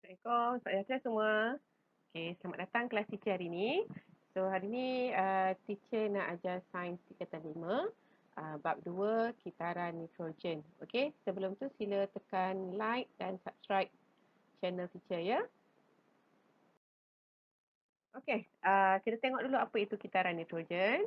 Assalamualaikum, selamat datang semua. Okey, selamat datang kelas teacher hari ni. So, hari ni teacher nak ajar sains tingkatan 5, bab 2, kitaran nitrogen. Okey, sebelum tu sila tekan like dan subscribe channel teacher ya. Okey, kita tengok dulu apa itu kitaran nitrogen.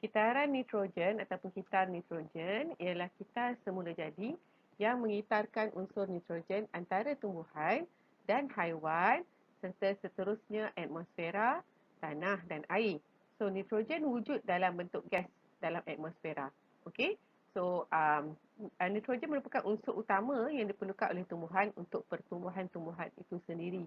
Kitaran nitrogen ataupun kitar nitrogen ialah kitar semula jadi yang mengitarkan unsur nitrogen antara tumbuhan dan haiwan serta seterusnya atmosfera, tanah dan air. So, nitrogen wujud dalam bentuk gas dalam atmosfera. Okey. So, nitrogen merupakan unsur utama yang diperlukan oleh tumbuhan untuk pertumbuhan tumbuhan itu sendiri.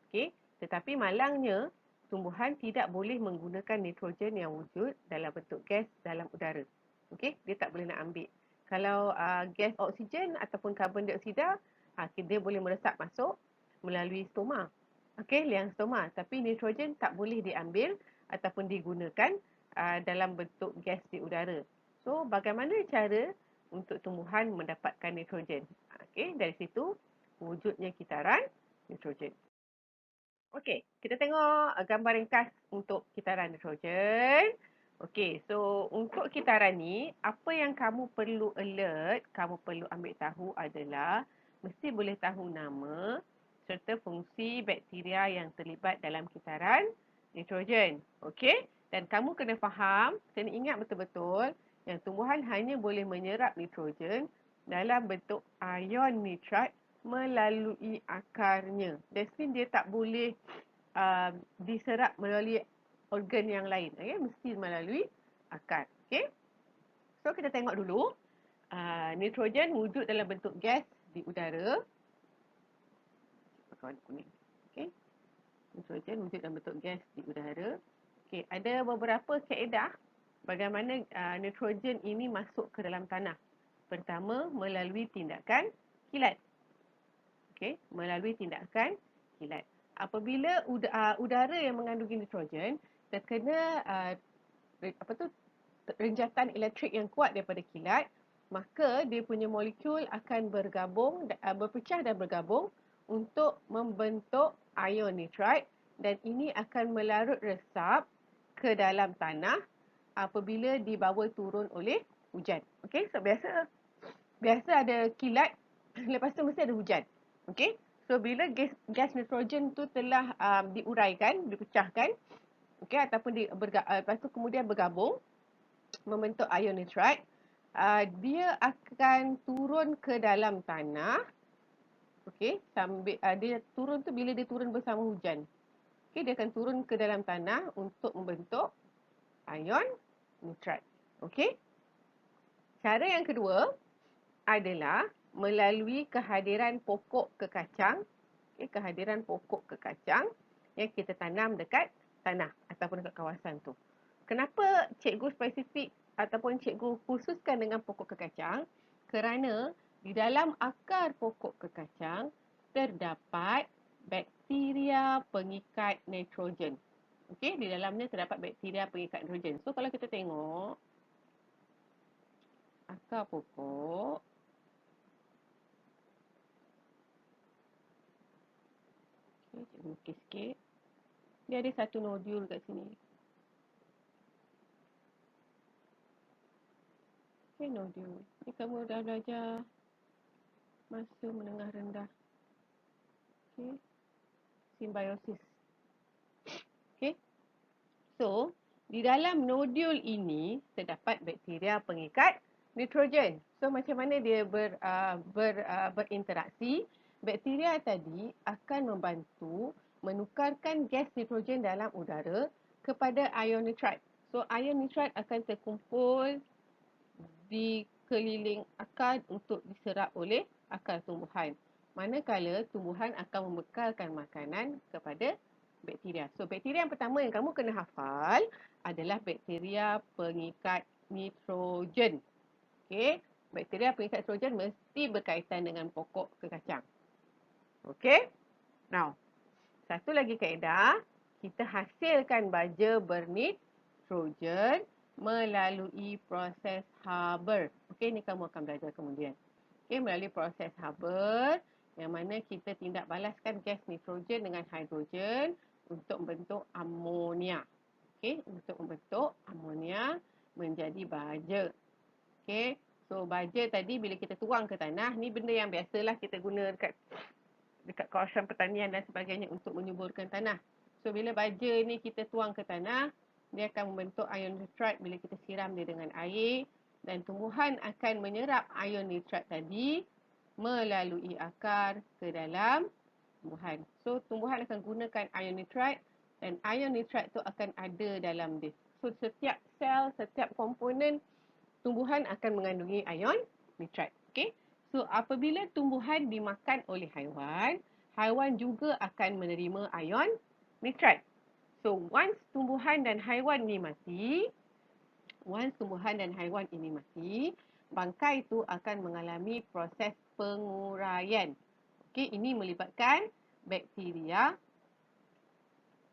Okey. Tetapi malangnya, tumbuhan tidak boleh menggunakan nitrogen yang wujud dalam bentuk gas dalam udara. Okey, dia tak boleh nak ambil. Kalau gas oksigen ataupun karbon dioksida, dia boleh meresap masuk melalui stoma. Okey, liang stoma. Tapi nitrogen tak boleh diambil ataupun digunakan dalam bentuk gas di udara. So, bagaimana cara untuk tumbuhan mendapatkan nitrogen? Okey, dari situ wujudnya kitaran nitrogen. Okey, kita tengok gambar ringkas untuk kitaran nitrogen. Okey, so untuk kitaran ni, apa yang kamu perlu alert, kamu perlu ambil tahu adalah mesti boleh tahu nama serta fungsi bakteria yang terlibat dalam kitaran nitrogen. Okey, dan kamu kena faham, kena ingat betul-betul yang tumbuhan hanya boleh menyerap nitrogen dalam bentuk ion nitrat melalui akarnya. That means dia tak boleh diserap melalui organ yang lain. Okay? Mesti melalui akar. Okay? So, kita tengok dulu. Nitrogen wujud dalam bentuk gas di udara. Okay? Nitrogen wujud dalam bentuk gas di udara. Okay, ada beberapa kaedah bagaimana nitrogen ini masuk ke dalam tanah. Pertama, melalui tindakan kilat. Okay, melalui tindakan kilat. Apabila udara yang mengandungi nitrogen terkena renjatan elektrik yang kuat daripada kilat, maka dia punya molekul akan berpecah dan bergabung untuk membentuk ion nitrite dan ini akan melarut resap ke dalam tanah apabila dibawa turun oleh hujan. Okey, so biasa ada kilat, lepas tu mesti ada hujan. Okey. So bila gas nitrogen tu telah diuraikan, dipecahkan, okey, ataupun lepas tu kemudian bergabung membentuk ion nitrite, dia akan turun ke dalam tanah. Okey, sambil dia turun tu bila dia turun bersama hujan. Okey, dia akan turun ke dalam tanah untuk membentuk ion nitrite. Okey. Cara yang kedua adalah melalui kehadiran pokok kekacang, kehadiran pokok kekacang yang kita tanam dekat tanah ataupun dekat kawasan tu. Kenapa cikgu spesifik ataupun cikgu khususkan dengan pokok kekacang? Kerana di dalam akar pokok kekacang terdapat bakteria pengikat nitrogen. Okey, di dalamnya terdapat bakteria pengikat nitrogen. So kalau kita tengok akar pokok, okay, cikgu lukis sikit. Dia ada satu nodul kat sini. Okay, nodul. Ni kamu dah belajar masa menengah rendah. Okay. Simbiosis. Okay. So, di dalam nodul ini terdapat bakteria pengikat nitrogen. So, macam mana dia berinteraksi? Bakteria tadi akan membantu menukarkan gas nitrogen dalam udara kepada ion nitrite. So, ion nitrite akan terkumpul di keliling akar untuk diserap oleh akar tumbuhan. Manakala tumbuhan akan membekalkan makanan kepada bakteria. So, bakteria yang pertama yang kamu kena hafal adalah bakteria pengikat nitrogen. Okey, bakteria pengikat nitrogen mesti berkaitan dengan pokok kekacang. Okey. Now, satu lagi kaedah, kita hasilkan baja bernitrogen melalui proses Haber. Okey, ni kamu akan belajar kemudian. Okey, melalui proses Haber, yang mana kita tindak balaskan gas nitrogen dengan hidrogen untuk membentuk amonia. Okey, untuk membentuk amonia menjadi baja. Okey, so baja tadi bila kita tuang ke tanah, ni benda yang biasalah kita guna dekat kawasan pertanian dan sebagainya untuk menyuburkan tanah. So bila baja ni kita tuang ke tanah, dia akan membentuk ion nitrite bila kita siram dia dengan air dan tumbuhan akan menyerap ion nitrite tadi melalui akar ke dalam tumbuhan. So tumbuhan akan gunakan ion nitrite dan ion nitrite tu akan ada dalam dia. So setiap sel, setiap komponen tumbuhan akan mengandungi ion nitrite. Okey. So apabila tumbuhan dimakan oleh haiwan, haiwan juga akan menerima ion nitrite. So once tumbuhan dan haiwan ini mati, bangkai itu akan mengalami proses penguraian. Okey, ini melibatkan bakteria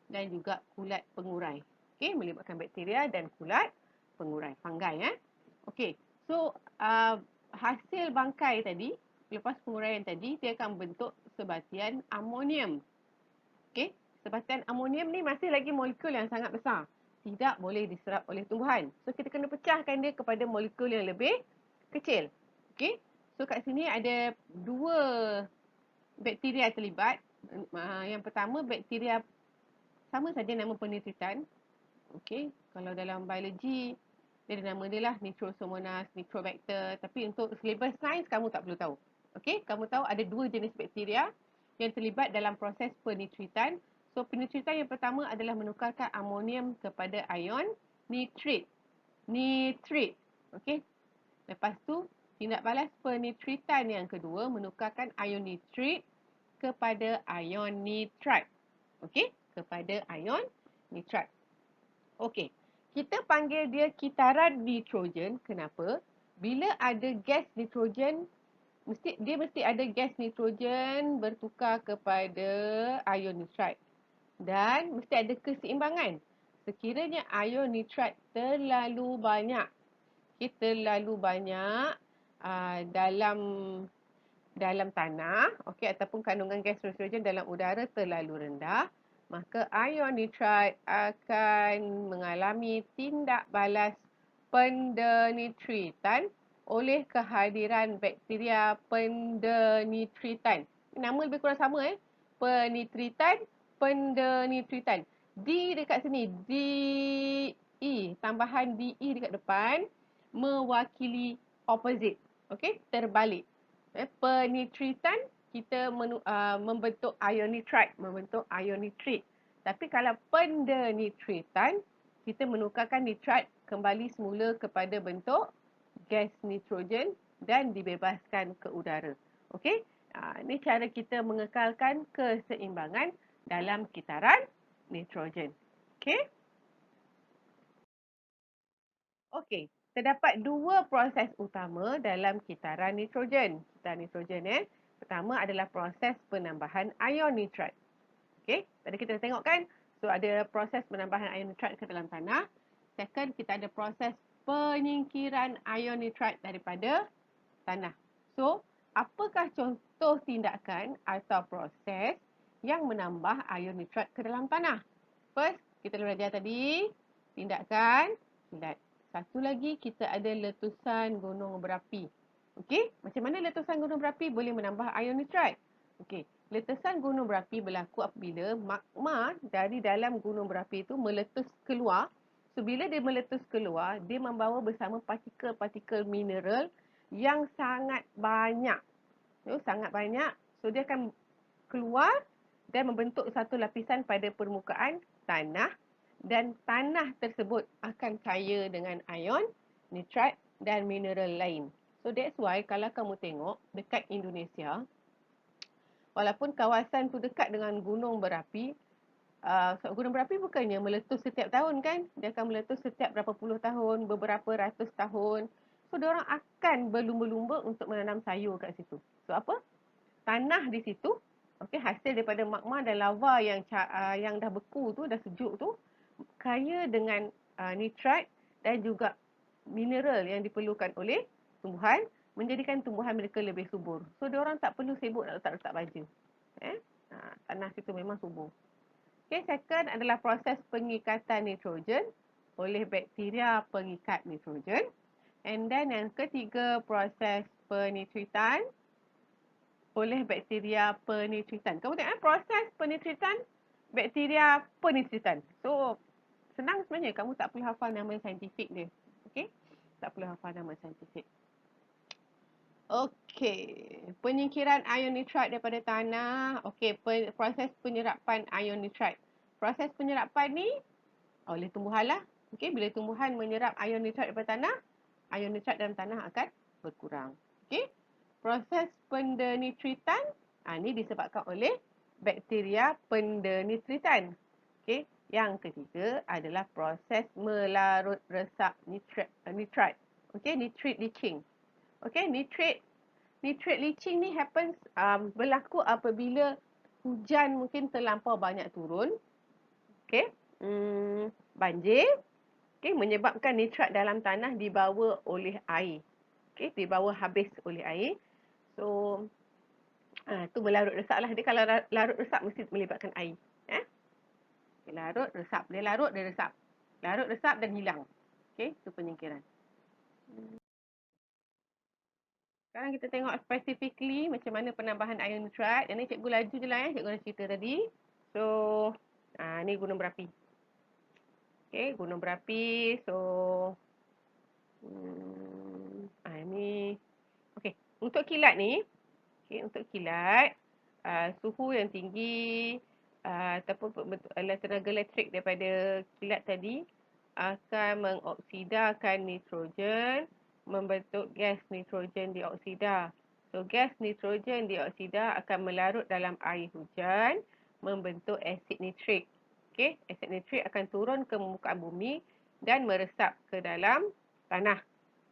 dan juga kulat pengurai. Okey, melibatkan bakteria dan kulat pengurai, fungi Okey. So hasil bangkai tadi, lepas penguraian tadi, dia akan bentuk sebatian amonium. Okey, sebatian amonium ni masih lagi molekul yang sangat besar. Tidak boleh diserap oleh tumbuhan. So kita kena pecahkan dia kepada molekul yang lebih kecil. Okey. So kat sini ada dua bakteria terlibat. Yang pertama bakteria sama saja nama penitritan. Okey, kalau dalam biologi dia ada nama dia lah Nitrosomonas, Nitrobacter. Tapi untuk syllabus sains kamu tak perlu tahu. Okey, kamu tahu ada dua jenis bakteria yang terlibat dalam proses penitritan. So penitritan yang pertama adalah menukarkan amonium kepada ion nitrit. Okey. Lepas tu tindak balas penitritan yang kedua menukarkan ion nitrit kepada ion nitrite. Okey, kepada ion nitrite. Okey. Kita panggil dia kitaran nitrogen. Kenapa? Bila ada gas nitrogen, mesti ada gas nitrogen bertukar kepada ion nitrite. Dan mesti ada keseimbangan. Sekiranya ion nitrite terlalu banyak, dalam tanah, okey, ataupun kandungan gas nitrogen dalam udara terlalu rendah, maka ion nitrite akan mengalami tindak balas pendenitritan oleh kehadiran bakteria pendenitritan. Nama lebih kurang sama Penitritan, pendenitritan. D dekat sini, DE, tambahan DE dekat depan mewakili opposite. Okey, terbalik. Penitritan kita membentuk ion nitrite, membentuk ion nitrit. Tapi kalau pendenitritan, kita menukarkan nitrite kembali semula kepada bentuk gas nitrogen dan dibebaskan ke udara. Okey? Ini cara kita mengekalkan keseimbangan dalam kitaran nitrogen. Okey? Okey. Terdapat dua proses utama dalam kitaran nitrogen. Kitaran nitrogen pertama adalah proses penambahan ion nitrite. Okey, tadi kita dah tengok kan? So ada proses penambahan ion nitrite ke dalam tanah. Second, kita ada proses penyingkiran ion nitrite daripada tanah. So, apakah contoh tindakan atau proses yang menambah ion nitrite ke dalam tanah? First, kita dah belajar tadi, tindakan kilat. Satu lagi, kita ada letusan gunung berapi. Okey, macam mana letusan gunung berapi boleh menambah ion nitrite? Okey, letusan gunung berapi berlaku apabila magma dari dalam gunung berapi itu meletus keluar. So, bila dia meletus keluar, dia membawa bersama partikel-partikel mineral yang sangat banyak. Sangat banyak. So, dia akan keluar dan membentuk satu lapisan pada permukaan tanah dan tanah tersebut akan kaya dengan ion nitrite dan mineral lain. So that's why kalau kamu tengok dekat Indonesia, walaupun kawasan tu dekat dengan gunung berapi, gunung berapi bukannya meletus setiap tahun kan? Dia akan meletus setiap berapa puluh tahun, beberapa ratus tahun. So diorang akan berlumba-lumba untuk menanam sayur kat situ. So apa? Tanah di situ, okey, hasil daripada magma dan lava yang dah beku tu, dah sejuk tu, kaya dengan nitrite dan juga mineral yang diperlukan oleh tumbuhan menjadikan tumbuhan mereka lebih subur. So, diorang tak perlu sibuk nak letak-letak baja. Tanah situ memang subur. Okay, second adalah proses pengikatan nitrogen oleh bakteria pengikat nitrogen. And then yang ketiga, proses penitritan oleh bakteria penitritan. Kamu tengok proses penitritan, bakteria penitritan. So, senang sebenarnya. Kamu tak perlu hafal nama saintifik dia. Okay? Tak perlu hafal nama saintifik. Okey, penyingkiran ion nitrat daripada tanah. Okey, proses penyerapan ion nitrat. Proses penyerapan ni oleh tumbuhan lah. Okey, bila tumbuhan menyerap ion nitrat daripada tanah, ion nitrat dalam tanah akan berkurang. Okey, proses pendenitritan, ni disebabkan oleh bakteria pendenitritan. Okey, yang ketiga adalah proses melarut resap nitrat. Okey, nitrate leaching. Okay, nitrate leaching ni happens berlaku apabila hujan mungkin terlampau banyak turun. Okay, banjir. Okay, menyebabkan nitrat dalam tanah dibawa oleh air. Okay, dibawa habis oleh air. So, tu melarut resap lah. Dia kalau larut resap mesti melibatkan air. Okay, larut, resap. Dia larut, dia resap. Larut, resap dan hilang. Okay, tu penyingkiran. Sekarang kita tengok specifically macam mana penambahan ion nitrat. Yang ni cikgu laju je lah cikgu dah cerita tadi. So, ni gunung berapi. Okay, gunung berapi. So, ni. Okay, untuk kilat ni. Okay, untuk kilat. Suhu yang tinggi. Ataupun tenaga elektrik daripada kilat tadi. Akan mengoksidakan nitrogen. Membentuk gas nitrogen dioksida. So, gas nitrogen dioksida akan melarut dalam air hujan, membentuk asid nitrik. Okey, asid nitrik akan turun ke permukaan bumi dan meresap ke dalam tanah.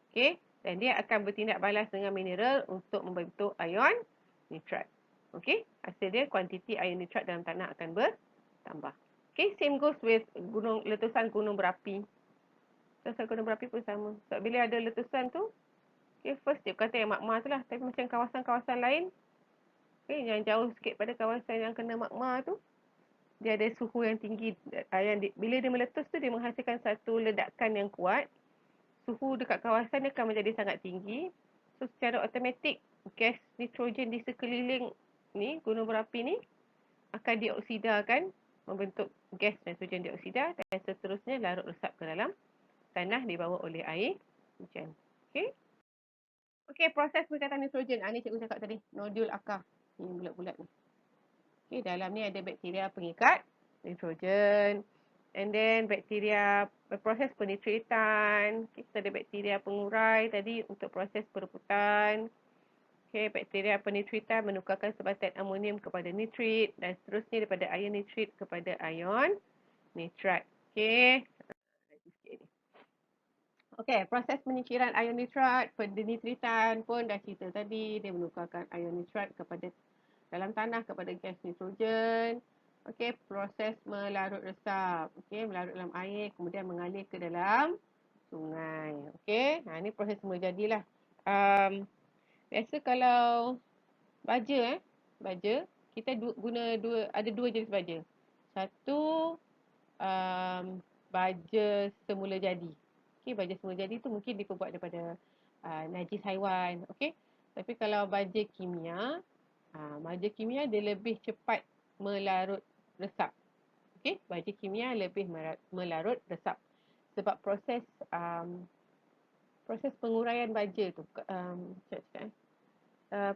Okey, dan dia akan bertindak balas dengan mineral untuk membentuk ion nitrat. Okey, hasil dia kuantiti ion nitrat dalam tanah akan bertambah. Okey, same goes with letusan gunung berapi. Letusan gunung berapi pun sama. Sebab bila ada letusan tu, okay, first dia kata yang magma tu lah. Tapi macam kawasan-kawasan lain, okay, yang jauh sikit pada kawasan yang kena magma tu, dia ada suhu yang tinggi. Bila dia meletus tu, dia menghasilkan satu ledakan yang kuat. Suhu dekat kawasan dia akan menjadi sangat tinggi. So, secara automatik, gas nitrogen di sekeliling ni, gunung berapi ni, akan dioksidakan, membentuk gas nitrogen dioksida dan seterusnya larut resap ke dalam tanah dibawa oleh air hujan. Okey. Okey, proses pengikatan nitrogen. Ni cikgu cakap tadi, nodul akar. Ni bulat-bulat ni. Okey, dalam ni ada bakteria pengikat nitrogen. And then proses penitritan. Kita ada bakteria pengurai tadi untuk proses perebutan. Okey, bakteria penitritan menukarkan sebatan amonium kepada nitrit dan seterusnya daripada ion nitrit kepada ion nitrat. Okey. Okey, proses penyingkiran ion nitrat, pendenitritan pun dah cerita tadi. Dia menukarkan ion nitrat kepada dalam tanah kepada gas nitrogen. Okey, proses melarut resap. Okey, melarut dalam air kemudian mengalir ke dalam sungai. Okey, ni proses semula jadilah. Biasa kalau baja kita ada dua jenis baja. Satu baja semula jadi. Okey, baja semula jadi tu mungkin diperbuat daripada najis haiwan. Okey. Tapi kalau baja kimia dia lebih cepat melarut resap. Okey, baja kimia lebih melarut resap. Sebab proses penguraian baja tu,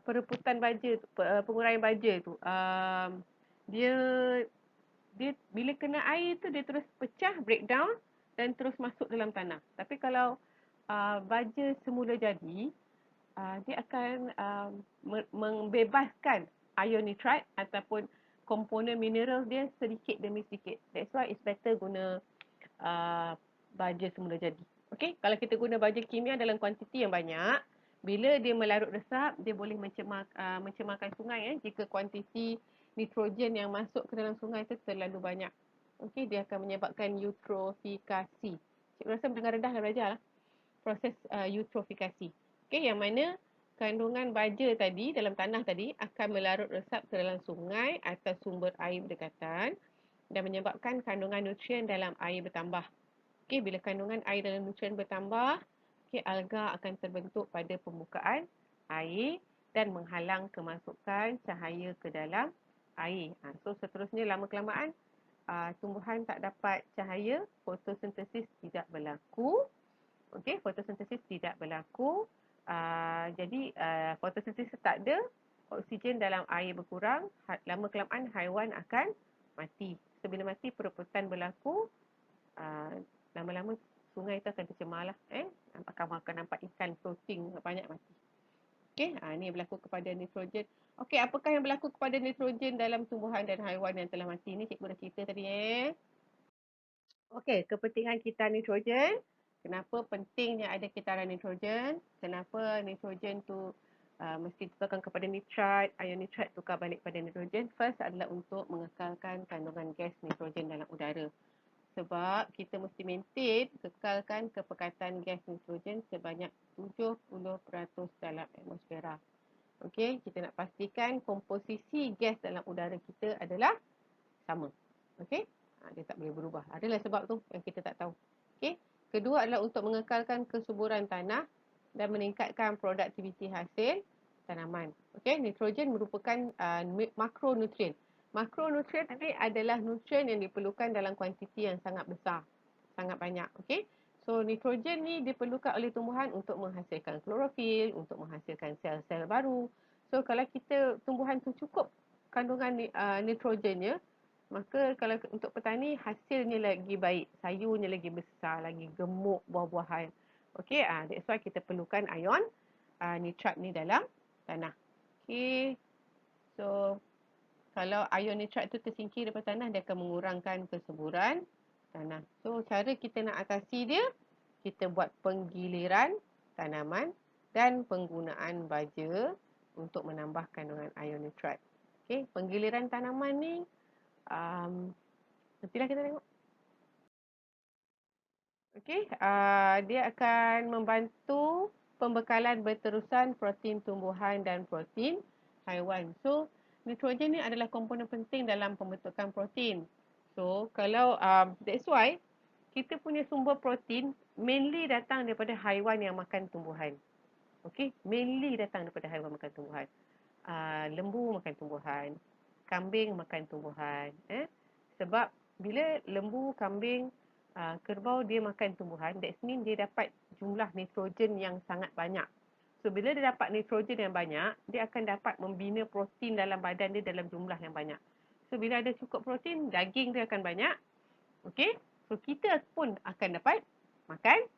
perebutan baja tu, penguraian baja tu, dia bila kena air tu dia terus pecah, breakdown dan terus masuk dalam tanah. Tapi kalau baja semula jadi, dia akan membebaskan ion nitrat ataupun komponen mineral dia sedikit demi sedikit. That's why it's better guna baja semula jadi. Okay, kalau kita guna baja kimia dalam kuantiti yang banyak, bila dia melarut resap, dia boleh mencemarkan sungai jika kuantiti nitrogen yang masuk ke dalam sungai itu terlalu banyak. Okey, dia akan menyebabkan eutrofikasi. Cikgu rasa mendengar rendah dah belajar lah. Proses eutrofikasi. Okey, yang mana kandungan baja tadi dalam tanah tadi akan melarut resap ke dalam sungai atau sumber air berdekatan dan menyebabkan kandungan nutrien dalam air bertambah. Okey, bila kandungan air dalam nutrien bertambah, okey, alga akan terbentuk pada permukaan air dan menghalang kemasukan cahaya ke dalam air. So seterusnya lama-kelamaan tumbuhan tak dapat cahaya, fotosintesis tidak berlaku. Okey, fotosintesis tidak berlaku. Jadi fotosintesis tak ada, oksigen dalam air berkurang, lama-kelamaan haiwan akan mati. So bila mati perebutan berlaku, lama-lama sungai itu akan tercemar lah. Akan nampak ikan floating banyak mati. Okey, ini berlaku kepada nitrogen. Okey, apakah yang berlaku kepada nitrogen dalam tumbuhan dan haiwan yang telah mati? Ini cikgu dah cerita tadi. Okey, kepentingan kitar nitrogen. Kenapa pentingnya ada kitaran nitrogen? Kenapa nitrogen tu mesti tukarkan kepada nitrat, ion nitrat tukar balik pada nitrogen? First adalah untuk mengekalkan kandungan gas nitrogen dalam udara. Sebab kita mesti maintain kekalkan kepekatan gas nitrogen sebanyak 70% dalam atmosfera. Okey, kita nak pastikan komposisi gas dalam udara kita adalah sama. Okey, dia tak boleh berubah. Adalah sebab tu yang kita tak tahu. Okey, kedua adalah untuk mengekalkan kesuburan tanah dan meningkatkan produktiviti hasil tanaman. Okey, nitrogen merupakan makronutrien. Makronutrien ini adalah nutrien yang diperlukan dalam kuantiti yang sangat besar, sangat banyak. Okey, so nitrogen ni diperlukan oleh tumbuhan untuk menghasilkan klorofil, untuk menghasilkan sel-sel baru. So kalau kita tumbuhan tu cukup kandungan nitrogennya, maka kalau untuk petani hasilnya lagi baik, sayurnya lagi besar, lagi gemuk buah-buahan. Okey, that's why kita perlukan ion nitrat ni dalam tanah. Okey, so kalau ion nitrat tu tersingkir daripada tanah, dia akan mengurangkan kesuburan tanah. So cara kita nak atasi dia, kita buat penggiliran tanaman dan penggunaan baja untuk menambah kandungan ion nitrat. Okey, penggiliran tanaman ni nantilah kita tengok. Okey, dia akan membantu pembekalan berterusan protein tumbuhan dan protein haiwan. So, nitrogen ni adalah komponen penting dalam pembentukan protein. So, kalau that's why kita punya sumber protein mainly datang daripada haiwan yang makan tumbuhan. Okey, mainly datang daripada haiwan makan tumbuhan. Lembu makan tumbuhan, kambing makan tumbuhan. Sebab bila lembu, kambing, kerbau dia makan tumbuhan, that means dia dapat jumlah nitrogen yang sangat banyak. So bila dia dapat nitrogen yang banyak, dia akan dapat membina protein dalam badan dia dalam jumlah yang banyak. So bila ada cukup protein, daging dia akan banyak. Okey? So kita pun akan dapat makan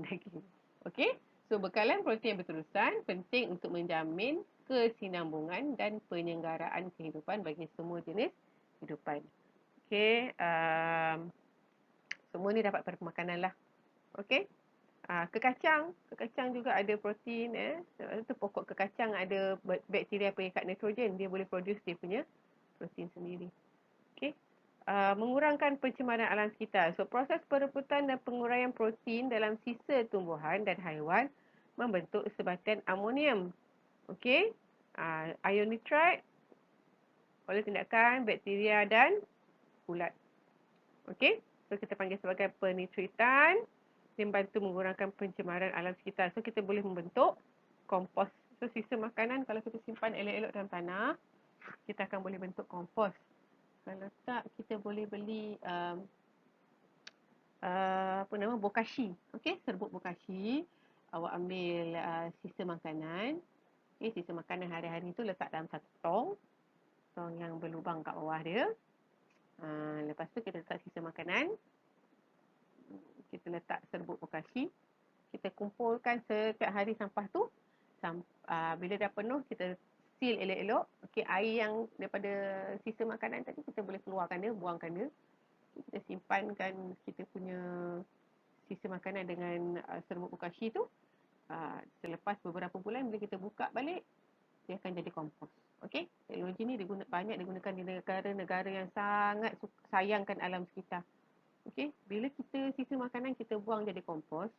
daging. Okey? So bekalan protein berterusan penting untuk menjamin kesinambungan dan penyelenggaraan kehidupan bagi semua jenis kehidupan. Okey, semua ni dapat pada makanan lah. Okey. Kekacang juga ada protein. Itu pokok kekacang ada bakteria pengikat nitrogen. Dia boleh produce dia punya protein sendiri. Okey. Mengurangkan pencemaran alam sekitar. So, proses perebutan dan penguraian protein dalam sisa tumbuhan dan haiwan membentuk sebatan amonium. Okey. Ion nitrat oleh tindakan bakteria dan ulat. Okey. So, kita panggil sebagai penitritan. Dia membantu mengurangkan pencemaran alam sekitar. So, kita boleh membentuk kompos. So, sisa makanan kalau kita simpan elok-elok dalam tanah, kita akan boleh bentuk kompos. Kalau tak, kita boleh beli bokashi. Okey, serbuk bokashi. Awak ambil sisa makanan. Okay, sisa makanan hari-hari tu letak dalam satu tong yang berlubang kat bawah dia. Lepas tu kita letak sisa makanan. Kita letak serbuk bokashi. Kita kumpulkan setiap hari sampah tu. Bila dah penuh, kita seal elok-elok. Okey, air yang daripada sisa makanan tadi kita boleh keluarkan dia, buangkan dia. Kita simpankan kita punya sisa makanan dengan serbuk bokashi tu. Selepas beberapa bulan bila kita buka balik, dia akan jadi kompos. Okey, teknologi ni banyak digunakan di negara-negara yang sangat sayangkan alam sekitar. Okey, bila kita sisa makanan kita buang jadi kompos,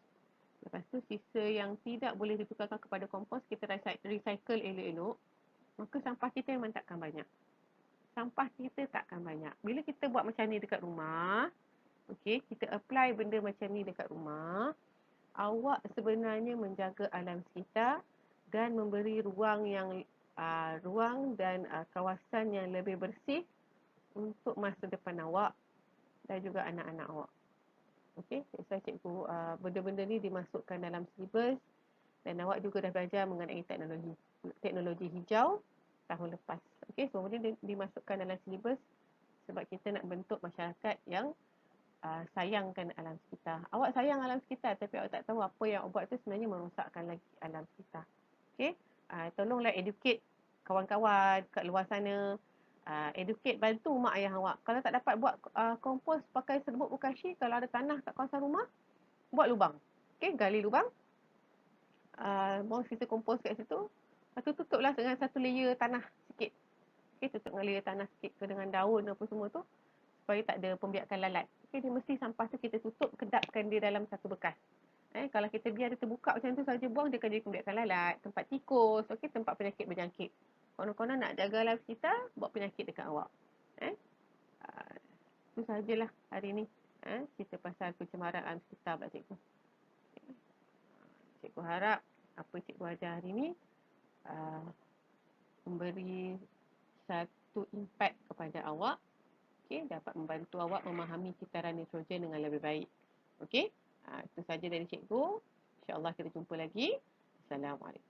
Lepas tu sisa yang tidak boleh ditukarkan kepada kompos, kita recycle elok-elok, maka sampah kita memang takkan banyak. Sampah kita takkan banyak. Bila kita buat macam ni dekat rumah, okey, kita apply benda macam ni dekat rumah, awak sebenarnya menjaga alam sekitar dan memberi ruang dan kawasan yang lebih bersih untuk masa depan awak dan juga anak-anak awak. Okey, saya cikgu benda-benda ni dimasukkan dalam silibus dan awak juga dah belajar mengenai teknologi hijau tahun lepas. Okey, semua benda dimasukkan dalam silibus sebab kita nak bentuk masyarakat yang sayangkan alam sekitar. Awak sayang alam sekitar tapi awak tak tahu apa yang awak buat tu sebenarnya merosakkan lagi alam sekitar. Okey, tolonglah educate kawan-kawan kat luar sana. Educate, bantu mak ayah awak. Kalau tak dapat buat kompos pakai serbuk bokashi, kalau ada tanah kat kawasan rumah, buat lubang. Okey, gali lubang. Buang sisa kompos kat situ. Lepas tu tutuplah dengan satu layer tanah sikit. Okey, tutup dengan layer tanah sikit ke dengan daun apa semua tu supaya tak ada pembiakan lalat. Okey, dia mesti sampah tu kita tutup, kedapkan dia dalam satu bekas. Kalau kita biar dia terbuka macam tu saja buang, dia akan jadi pembiakan lalat, tempat tikus, okey, tempat penyakit berjangkit. Konon-konon nak jaga alam sekitar, buat penyakit dekat awak. Eh? Itu sajalah hari ni. Cerita pasal pencemaran alam sekitar pula cikgu. Cikgu harap apa cikgu ajar hari ni memberi satu impact kepada awak. Okey, dapat membantu awak memahami kitaran nitrogen dengan lebih baik. Okey, itu saja dari cikgu. InsyaAllah kita jumpa lagi. Assalamualaikum.